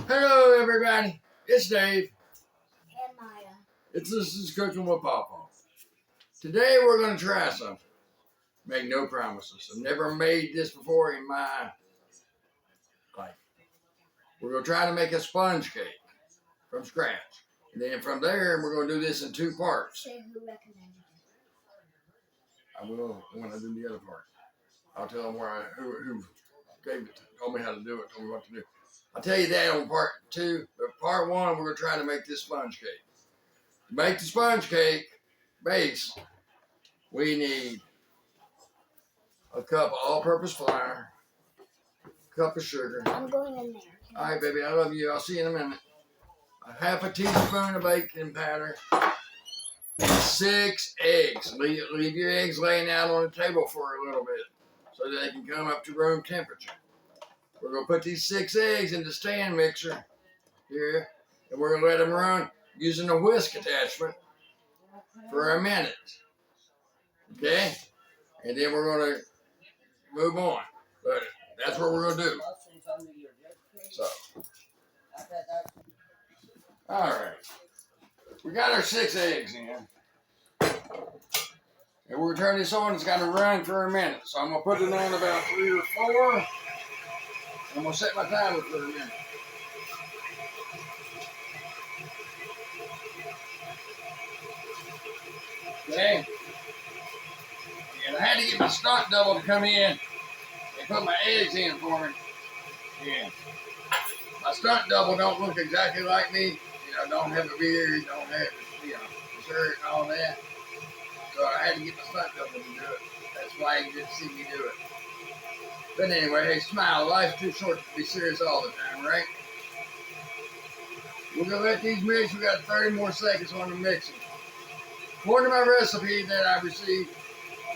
Hello, everybody. It's Dave. And Maya. This is Cooking with Pawpaw. Today we're going to try something. Make no promises. I've never made this before in my life. We're going to try to make a sponge cake from scratch. And then from there, we're going to do this in two parts. Say who recommended it. I will when I do the other part. I'll tell them who gave it, told me how to do it, told me what to do. I'll tell you that on part 2, but part 1, we're going to try to make this sponge cake. To make the sponge cake base, we need a cup of all-purpose flour, a cup of sugar. I'm going in there. All right, baby, I love you. I'll see you in a minute. A half a teaspoon of baking powder, and 6 eggs. Leave your eggs laying out on the table for a little bit so that they can come up to room temperature. We're going to put these 6 eggs in the stand mixer here, and we're going to let them run using a whisk attachment for a minute. Okay? And then we're going to move on. But that's what we're going to do. So, all right. We got our 6 eggs in. And we're going to turn this on. It's got to run for a minute. So I'm going to put it on about 3 or 4. I'm going to set my timer for a minute. Okay. And I had to get my stunt double to come in and put my eggs in for me. Yeah. My stunt double don't look exactly like me. Don't have a beard, don't have, a shirt and all that. So I had to get my stunt double to do it. That's why you didn't see me do it. But anyway, hey, smile. Life's too short to be serious all the time, right? We're going to let these mix. We got 30 more seconds on the mixing. According to my recipe that I received,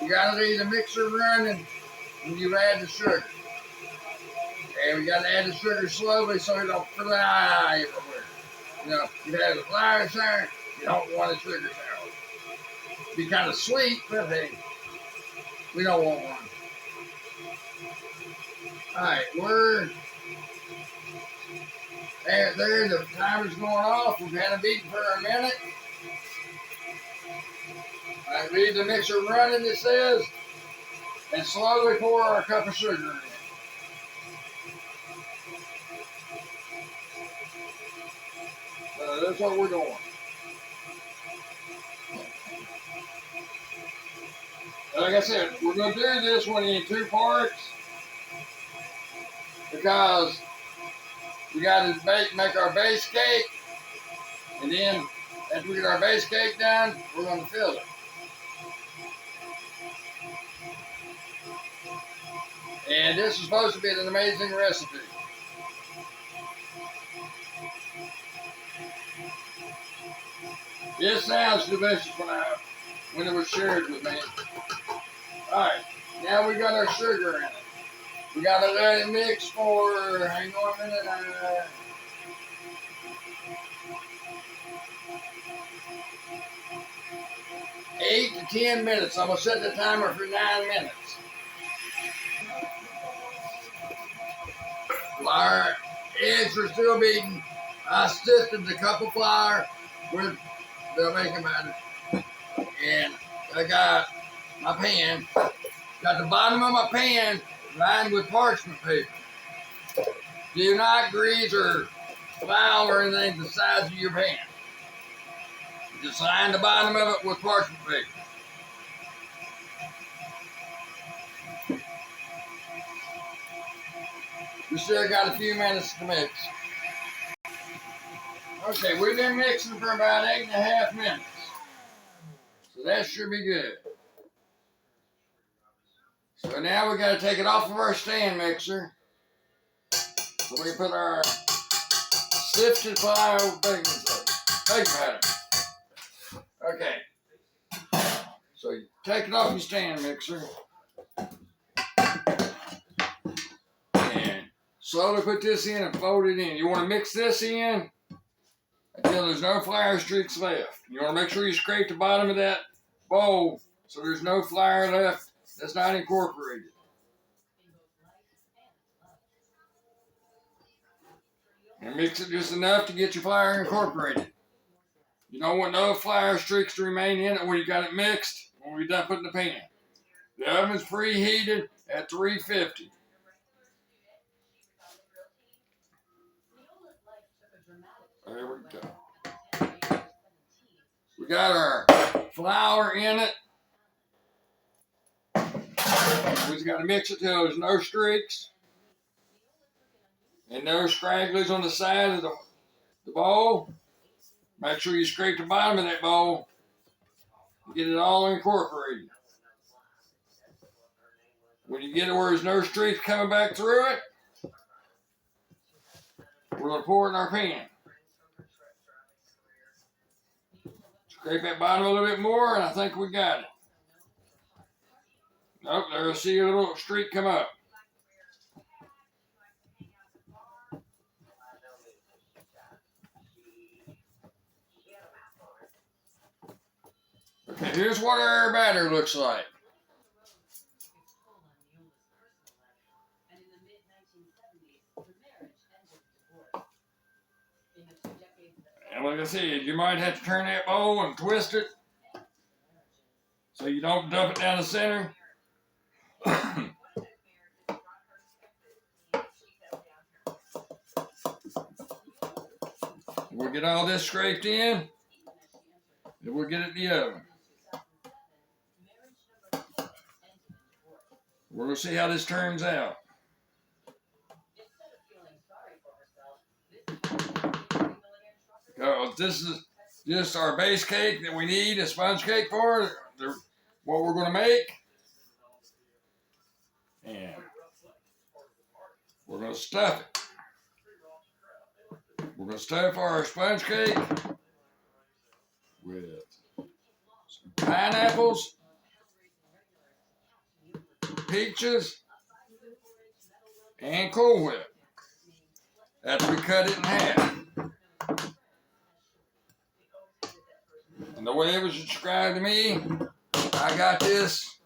you got to leave the mixer running when you add the sugar. And we got to add the sugar slowly so it don't fly everywhere. You have the flour sour, you don't want the sugar sour. Be kind of sweet, but hey, we don't want one. Alright, there, the timer's going off. We've had it beating for a minute. Alright, leave the mixer running, it says, and slowly pour our cup of sugar in. That's what we're doing. Like I said, we're going to do this one in 2 parts because we got to make our base cake, and then after we get our base cake done, we're going to fill it. And this is supposed to be an amazing recipe. It sounds delicious when it was shared with me. Alright, now we got our sugar in it. We got to let it mix for, hang on a minute, 8 to 10 minutes. I'm going to set the timer for 9 minutes. Our eggs are still beating. I sifted the cup of flour with the baking powder. And I got my pan. Got the bottom of my pan lined with parchment paper. Do not grease or flour anything the size of your pan. Just line the bottom of it with parchment paper. We still got a few minutes to mix. Okay, we've been mixing for about 8.5 minutes. So that should be good. So now we got to take it off of our stand mixer. So we put our sifted flour baking powder. Okay. So you take it off your stand mixer. And slowly put this in and fold it in. You want to mix this in until there's no flour streaks left. You want to make sure you scrape the bottom of that bowl so there's no flour left that's not incorporated. And mix it just enough to get your flour incorporated. You don't want no flour streaks to remain in it when you got it mixed when we're done putting the pan. The oven's preheated at 350. There we go. We got our flour in it. We just got to mix it till there's no streaks and no scragglies on the side of the bowl. Make sure you scrape the bottom of that bowl and get it all incorporated. When you get it where there's no streaks coming back through it, we're going to pour it in our pan. Scrape that bottom a little bit more, and I think we got it. Nope, there's see a little streak come up. Okay, here's what our batter looks like. And like I said, you might have to turn that bowl and twist it so you don't dump it down the center. We'll get all this scraped in, and we'll get it in the oven. We're going to see how this turns out. This is just our base cake that we need a sponge cake for, what we're going to make. And we're going to stuff it. We're going to stuff our sponge cake with some pineapples, peaches, and Cool Whip. After we cut it in half. And the way it was described to me, I got this.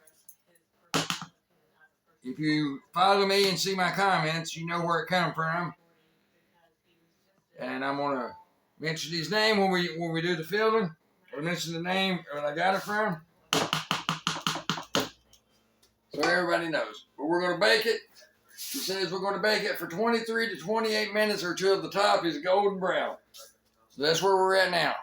If you follow me and see my comments, you know where it come from. And I'm gonna mention his name when we do the filming. Or mention the name where I got it from. So everybody knows. But we're gonna bake it. He says we're gonna bake it for 23 to 28 minutes or till the top is golden brown. So that's where we're at now.